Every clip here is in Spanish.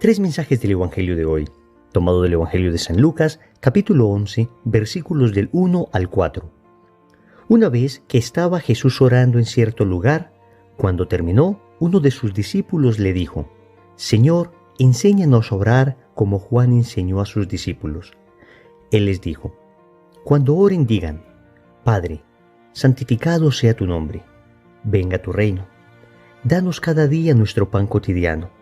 Tres mensajes del Evangelio de hoy, tomado del Evangelio de San Lucas, capítulo 11, versículos del 1 al 4. Una vez que estaba Jesús orando en cierto lugar, cuando terminó, uno de sus discípulos le dijo: «Señor, enséñanos a orar como Juan enseñó a sus discípulos». Él les dijo: «Cuando oren digan: Padre, santificado sea tu nombre, venga tu reino. Danos cada día nuestro pan cotidiano.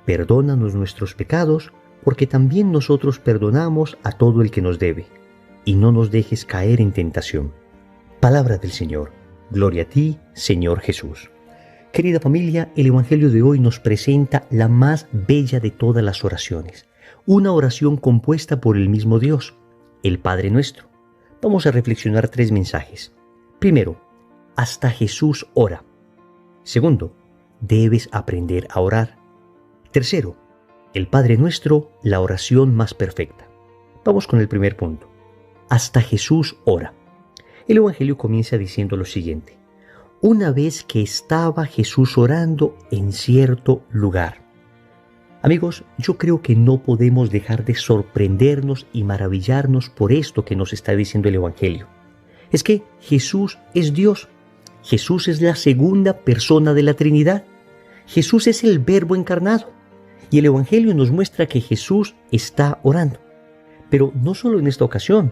Perdónanos nuestros pecados, porque también nosotros perdonamos a todo el que nos debe, y no nos dejes caer en tentación». Palabra del Señor. Gloria a ti, Señor Jesús. Querida familia, el Evangelio de hoy nos presenta la más bella de todas las oraciones, una oración compuesta por el mismo Dios, el Padre Nuestro. Vamos a reflexionar tres mensajes. Primero, hasta Jesús ora. Segundo, debes aprender a orar. Tercero, el Padre Nuestro, la oración más perfecta. Vamos con el primer punto. Hasta Jesús ora. El Evangelio comienza diciendo lo siguiente: una vez que estaba Jesús orando en cierto lugar. Amigos, yo creo que no podemos dejar de sorprendernos y maravillarnos por esto que nos está diciendo el Evangelio. Es que Jesús es Dios. Jesús es la segunda persona de la Trinidad. Jesús es el Verbo encarnado. Y el Evangelio nos muestra que Jesús está orando. Pero no solo en esta ocasión,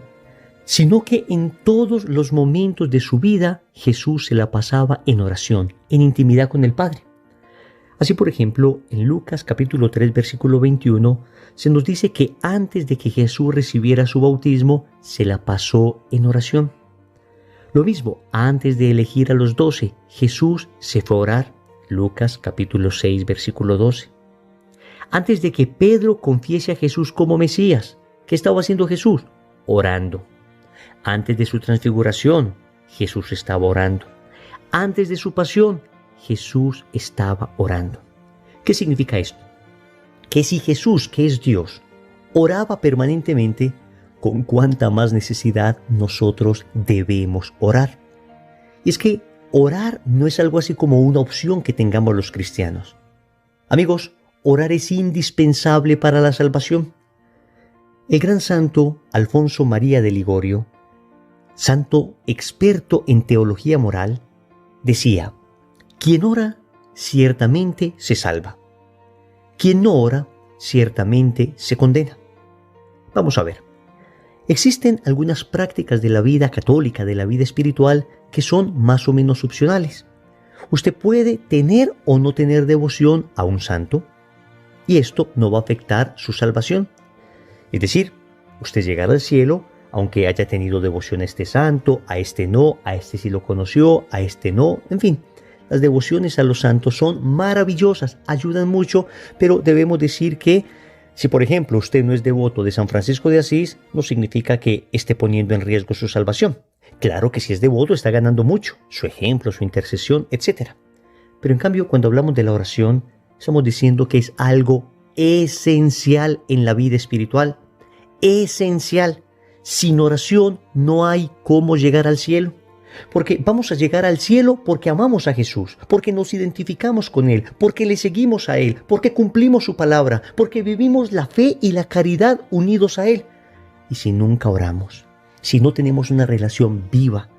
sino que en todos los momentos de su vida Jesús se la pasaba en oración, en intimidad con el Padre. Así, por ejemplo, en Lucas capítulo 3, versículo 21, se nos dice que antes de que Jesús recibiera su bautismo, se la pasó en oración. Lo mismo, antes de elegir a los 12, Jesús se fue a orar. Lucas capítulo 6, versículo 12. Antes de que Pedro confiese a Jesús como Mesías, ¿qué estaba haciendo Jesús? Orando. Antes de su transfiguración, Jesús estaba orando. Antes de su pasión, Jesús estaba orando. ¿Qué significa esto? Que si Jesús, que es Dios, oraba permanentemente, con cuánta más necesidad nosotros debemos orar. Y es que orar no es algo así como una opción que tengamos los cristianos. Amigos, orar es indispensable para la salvación. El gran santo Alfonso María de Ligorio, santo experto en teología moral, decía: quien ora, ciertamente se salva. Quien no ora, ciertamente se condena. Vamos a ver. Existen algunas prácticas de la vida católica, de la vida espiritual, que son más o menos opcionales. Usted puede tener o no tener devoción a un santo, y esto no va a afectar su salvación. Es decir, usted llegará al cielo aunque haya tenido devoción a este santo, a este no, a este sí lo conoció, a este no, en fin. Las devociones a los santos son maravillosas, ayudan mucho, pero debemos decir que si, por ejemplo, usted no es devoto de San Francisco de Asís, no significa que esté poniendo en riesgo su salvación. Claro que si es devoto está ganando mucho, su ejemplo, su intercesión, etc. Pero en cambio, cuando hablamos de la oración, estamos diciendo que es algo esencial en la vida espiritual. Esencial. Sin oración no hay cómo llegar al cielo. Porque vamos a llegar al cielo porque amamos a Jesús, porque nos identificamos con Él, porque le seguimos a Él, porque cumplimos su palabra, porque vivimos la fe y la caridad unidos a Él. Y si nunca oramos, si no tenemos una relación viva,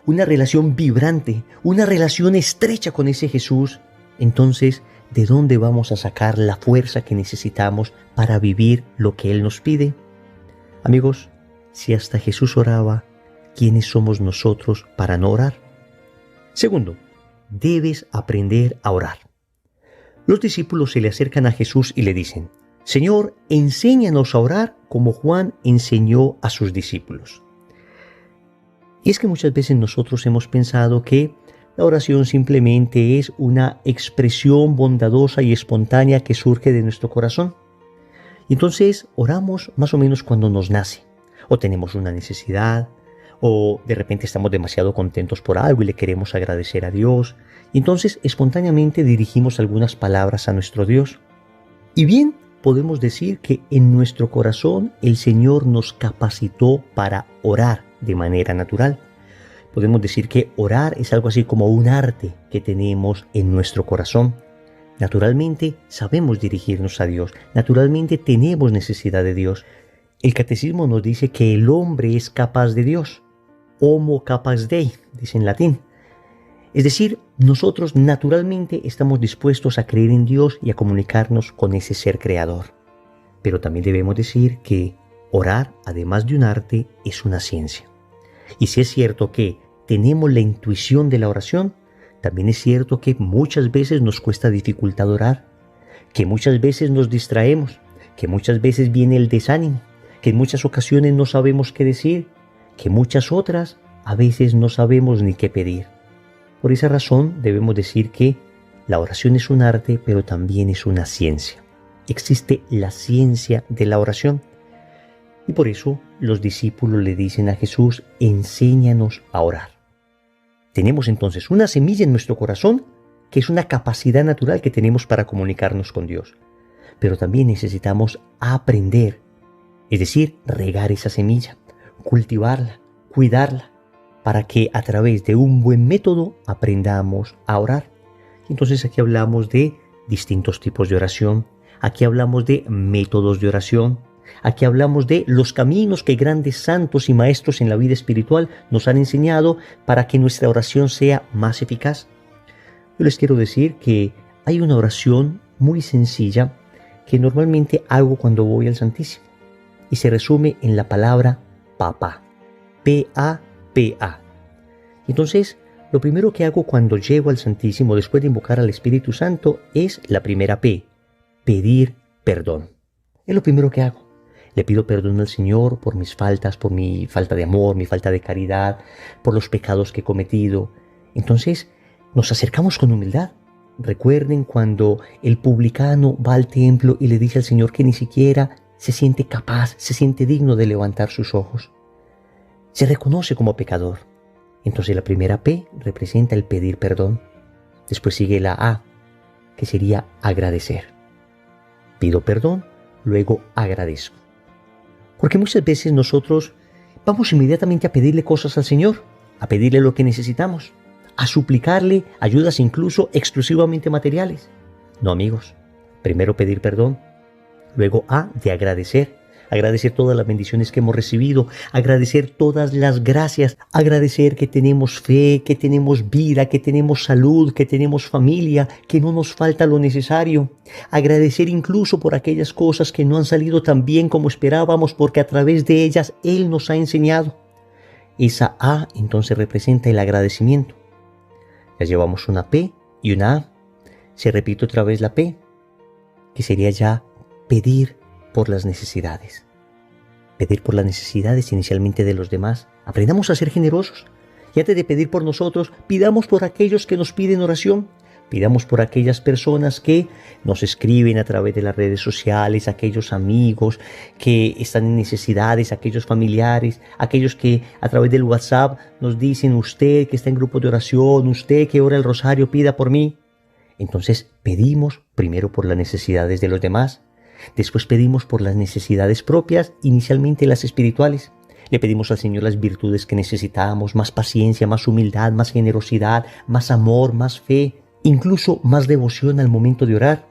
una relación vibrante, una relación estrecha con ese Jesús, entonces, ¿de dónde vamos a sacar la fuerza que necesitamos para vivir lo que Él nos pide? Amigos, si hasta Jesús oraba, ¿quiénes somos nosotros para no orar? Segundo, debes aprender a orar. Los discípulos se le acercan a Jesús y le dicen: Señor, enséñanos a orar como Juan enseñó a sus discípulos. Y es que muchas veces nosotros hemos pensado que la oración simplemente es una expresión bondadosa y espontánea que surge de nuestro corazón. Y entonces oramos más o menos cuando nos nace, o tenemos una necesidad, o de repente estamos demasiado contentos por algo y le queremos agradecer a Dios, y entonces espontáneamente dirigimos algunas palabras a nuestro Dios. Y bien, podemos decir que en nuestro corazón el Señor nos capacitó para orar de manera natural. Podemos decir que orar es algo así como un arte que tenemos en nuestro corazón. Naturalmente sabemos dirigirnos a Dios, naturalmente tenemos necesidad de Dios. El catecismo nos dice que el hombre es capaz de Dios, homo capaz Dei, dice en latín. Es decir, nosotros naturalmente estamos dispuestos a creer en Dios y a comunicarnos con ese ser creador. Pero también debemos decir que orar, además de un arte, es una ciencia. Y si es cierto que tenemos la intuición de la oración, también es cierto que muchas veces nos cuesta dificultad orar, que muchas veces nos distraemos, que muchas veces viene el desánimo, que en muchas ocasiones no sabemos qué decir, que muchas otras a veces no sabemos ni qué pedir. Por esa razón debemos decir que la oración es un arte, pero también es una ciencia. Existe la ciencia de la oración. Y por eso los discípulos le dicen a Jesús, enséñanos a orar. Tenemos entonces una semilla en nuestro corazón, que es una capacidad natural que tenemos para comunicarnos con Dios. Pero también necesitamos aprender, es decir, regar esa semilla, cultivarla, cuidarla, para que a través de un buen método aprendamos a orar. Entonces aquí hablamos de distintos tipos de oración, aquí hablamos de métodos de oración, aquí hablamos de los caminos que grandes santos y maestros en la vida espiritual nos han enseñado para que nuestra oración sea más eficaz. Yo les quiero decir que hay una oración muy sencilla que normalmente hago cuando voy al Santísimo y se resume en la palabra papá, P-A-P-A. Entonces, lo primero que hago cuando llego al Santísimo después de invocar al Espíritu Santo es la primera P, pedir perdón. Es lo primero que hago. Le pido perdón al Señor por mis faltas, por mi falta de amor, mi falta de caridad, por los pecados que he cometido. Entonces, nos acercamos con humildad. Recuerden cuando el publicano va al templo y le dice al Señor que ni siquiera se siente capaz, se siente digno de levantar sus ojos. Se reconoce como pecador. Entonces la primera P representa el pedir perdón. Después sigue la A, que sería agradecer. Pido perdón, luego agradezco. Porque muchas veces nosotros vamos inmediatamente a pedirle cosas al Señor, a pedirle lo que necesitamos, a suplicarle ayudas incluso exclusivamente materiales. No, amigos, primero pedir perdón, luego A de agradecer. Agradecer todas las bendiciones que hemos recibido, agradecer todas las gracias, agradecer que tenemos fe, que tenemos vida, que tenemos salud, que tenemos familia, que no nos falta lo necesario. Agradecer incluso por aquellas cosas que no han salido tan bien como esperábamos, porque a través de ellas Él nos ha enseñado. Esa A entonces representa el agradecimiento. Ya llevamos una P y una A. Se repite otra vez la P, que sería ya pedir por las necesidades. Pedir por las necesidades inicialmente de los demás. Aprendamos a ser generosos. Y antes de pedir por nosotros, pidamos por aquellos que nos piden oración. Pidamos por aquellas personas que nos escriben a través de las redes sociales, aquellos amigos que están en necesidades, aquellos familiares, aquellos que a través del WhatsApp nos dicen, usted que está en grupo de oración, usted que ora el rosario, pida por mí. Entonces pedimos primero por las necesidades de los demás. Después pedimos por las necesidades propias, inicialmente las espirituales. Le pedimos al Señor las virtudes que necesitamos, más paciencia, más humildad, más generosidad, más amor, más fe, incluso más devoción al momento de orar.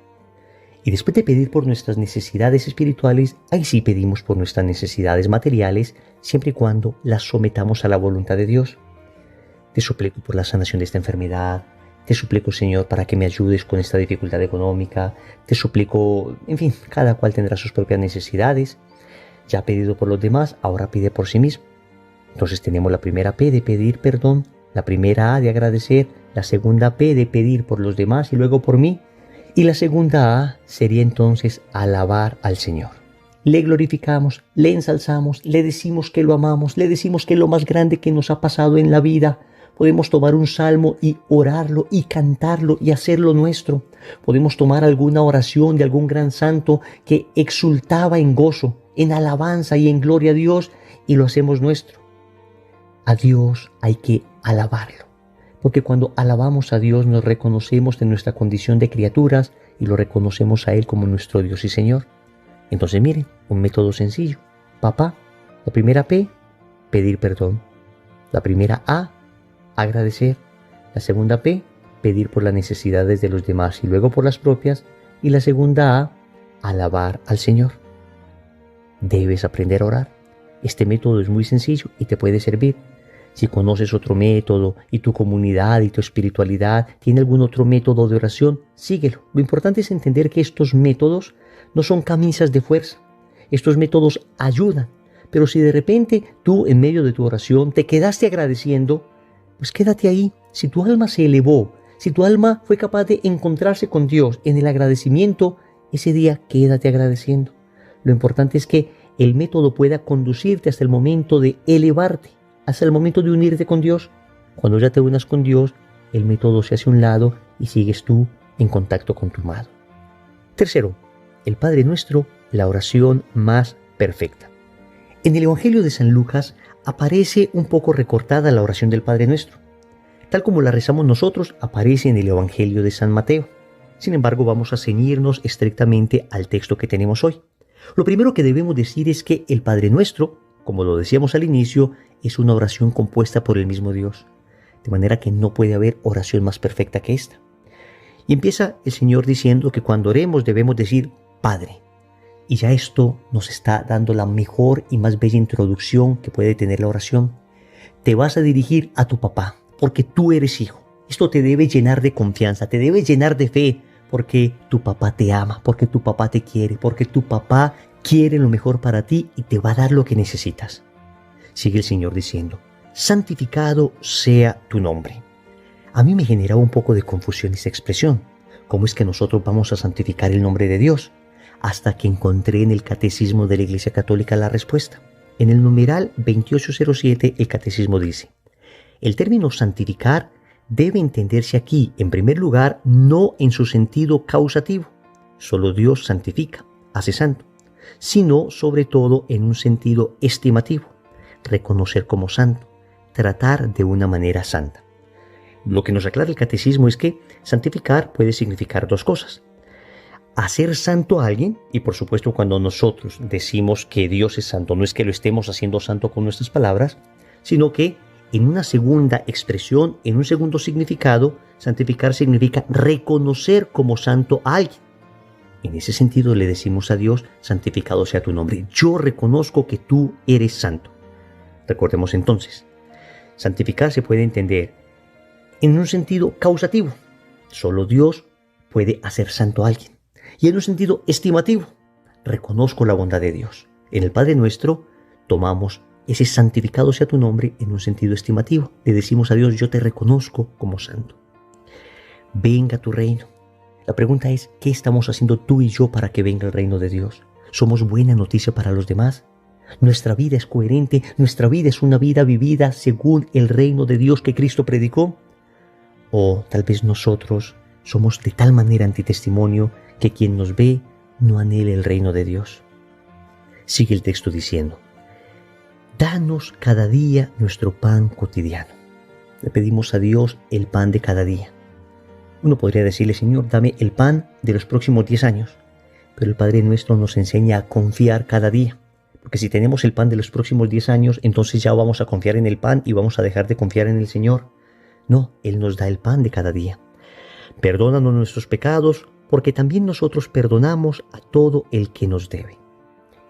Y después de pedir por nuestras necesidades espirituales, ahí sí pedimos por nuestras necesidades materiales, siempre y cuando las sometamos a la voluntad de Dios. Te suplico por la sanación de esta enfermedad. Te suplico, Señor, para que me ayudes con esta dificultad económica. Te suplico, en fin, cada cual tendrá sus propias necesidades. Ya ha pedido por los demás, ahora pide por sí mismo. Entonces tenemos la primera P de pedir perdón, la primera A de agradecer, la segunda P de pedir por los demás y luego por mí. Y la segunda A sería entonces alabar al Señor. Le glorificamos, le ensalzamos, le decimos que lo amamos, le decimos que es lo más grande que nos ha pasado en la vida. Podemos tomar un salmo y orarlo y cantarlo y hacerlo nuestro. Podemos tomar alguna oración de algún gran santo que exultaba en gozo, en alabanza y en gloria a Dios y lo hacemos nuestro. A Dios hay que alabarlo, porque cuando alabamos a Dios nos reconocemos de nuestra condición de criaturas y lo reconocemos a Él como nuestro Dios y Señor. Entonces miren, un método sencillo. Papá, la primera P, pedir perdón. La primera A, agradecer. La segunda P, pedir por las necesidades de los demás y luego por las propias. Y la segunda A, alabar al Señor. Debes aprender a orar. Este método es muy sencillo y te puede servir. Si conoces otro método y tu comunidad y tu espiritualidad tiene algún otro método de oración, síguelo. Lo importante es entender que estos métodos no son camisas de fuerza. Estos métodos ayudan. Pero si de repente tú en medio de tu oración te quedaste agradeciendo, pues quédate ahí. Si tu alma se elevó, si tu alma fue capaz de encontrarse con Dios en el agradecimiento, ese día quédate agradeciendo. Lo importante es que el método pueda conducirte hasta el momento de elevarte, hasta el momento de unirte con Dios. Cuando ya te unas con Dios, el método se hace a un lado y sigues tú en contacto con tu amado. Tercero, el Padre Nuestro, la oración más perfecta. En el Evangelio de San Lucas aparece un poco recortada la oración del Padre Nuestro. Tal como la rezamos nosotros, aparece en el Evangelio de San Mateo. Sin embargo, vamos a ceñirnos estrictamente al texto que tenemos hoy. Lo primero que debemos decir es que el Padre Nuestro, como lo decíamos al inicio, es una oración compuesta por el mismo Dios. De manera que no puede haber oración más perfecta que esta. Y empieza el Señor diciendo que cuando oremos debemos decir Padre. Y ya esto nos está dando la mejor y más bella introducción que puede tener la oración. Te vas a dirigir a tu papá, porque tú eres hijo. Esto te debe llenar de confianza, te debe llenar de fe, porque tu papá te ama, porque tu papá te quiere, porque tu papá quiere lo mejor para ti y te va a dar lo que necesitas. Sigue el Señor diciendo, santificado sea tu nombre. A mí me generaba un poco de confusión esa expresión. ¿Cómo es que nosotros vamos a santificar el nombre de Dios? Hasta que encontré en el Catecismo de la Iglesia Católica la respuesta. En el numeral 2807 el Catecismo dice, el término santificar debe entenderse aquí, en primer lugar, no en su sentido causativo, solo Dios santifica, hace santo, sino sobre todo en un sentido estimativo, reconocer como santo, tratar de una manera santa. Lo que nos aclara el Catecismo es que santificar puede significar dos cosas. Hacer santo a alguien, y por supuesto cuando nosotros decimos que Dios es santo, no es que lo estemos haciendo santo con nuestras palabras, sino que en una segunda expresión, en un segundo significado, santificar significa reconocer como santo a alguien. En ese sentido le decimos a Dios, santificado sea tu nombre. Yo reconozco que tú eres santo. Recordemos entonces, santificar se puede entender en un sentido causativo. Solo Dios puede hacer santo a alguien. Y en un sentido estimativo, reconozco la bondad de Dios. En el Padre Nuestro tomamos ese santificado sea tu nombre en un sentido estimativo. Le decimos a Dios, yo te reconozco como santo. Venga tu reino. La pregunta es, ¿qué estamos haciendo tú y yo para que venga el reino de Dios? ¿Somos buena noticia para los demás? ¿Nuestra vida es coherente? ¿Nuestra vida es una vida vivida según el reino de Dios que Cristo predicó? ¿O tal vez nosotros somos de tal manera antitestimonio que quien nos ve no anhele el reino de Dios? Sigue el texto diciendo, danos cada día nuestro pan cotidiano. Le pedimos a Dios el pan de cada día. Uno podría decirle, Señor, dame el pan de los próximos 10 años. Pero el Padre Nuestro nos enseña a confiar cada día. Porque si tenemos el pan de los próximos 10 años, entonces ya vamos a confiar en el pan y vamos a dejar de confiar en el Señor. No, Él nos da el pan de cada día. Perdónanos nuestros pecados, porque también nosotros perdonamos a todo el que nos debe.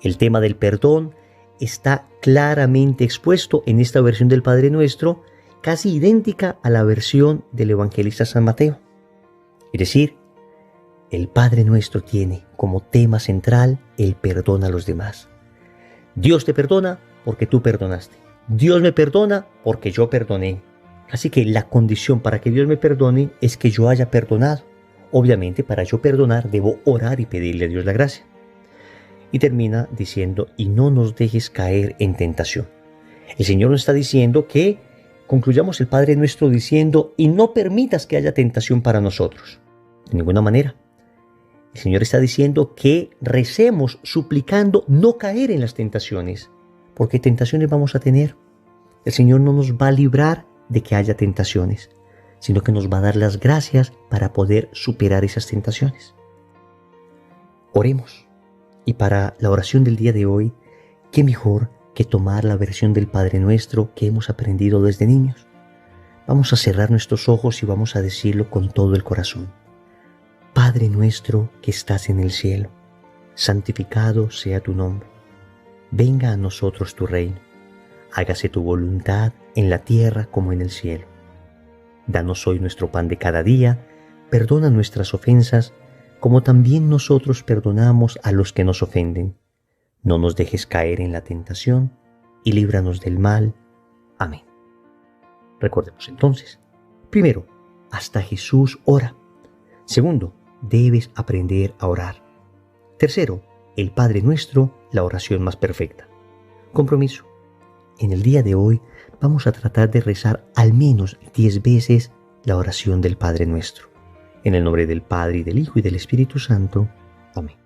El tema del perdón está claramente expuesto en esta versión del Padre Nuestro, casi idéntica a la versión del evangelista San Mateo. Es decir, el Padre Nuestro tiene como tema central el perdón a los demás. Dios te perdona porque tú perdonaste. Dios me perdona porque yo perdoné. Así que la condición para que Dios me perdone es que yo haya perdonado. Obviamente, para yo perdonar debo orar y pedirle a Dios la gracia. Y termina diciendo, y no nos dejes caer en tentación. El Señor nos está diciendo que concluyamos el Padre Nuestro diciendo, y no permitas que haya tentación para nosotros. De ninguna manera. El Señor está diciendo que recemos suplicando no caer en las tentaciones. Porque tentaciones vamos a tener. El Señor no nos va a librar de que haya tentaciones, sino que nos va a dar las gracias para poder superar esas tentaciones. Oremos. Y para la oración del día de hoy, ¿qué mejor que tomar la versión del Padre Nuestro que hemos aprendido desde niños? Vamos a cerrar nuestros ojos y vamos a decirlo con todo el corazón. Padre nuestro que estás en el cielo, santificado sea tu nombre. Venga a nosotros tu reino. Hágase tu voluntad en la tierra como en el cielo. Danos hoy nuestro pan de cada día. Perdona nuestras ofensas, como también nosotros perdonamos a los que nos ofenden. No nos dejes caer en la tentación, y líbranos del mal. Amén. Recordemos entonces, primero, hasta Jesús ora. Segundo, debes aprender a orar. Tercero, el Padre Nuestro, la oración más perfecta. Compromiso. En el día de hoy vamos a tratar de rezar al menos 10 veces la oración del Padre Nuestro. En el nombre del Padre, y del Hijo, y del Espíritu Santo. Amén.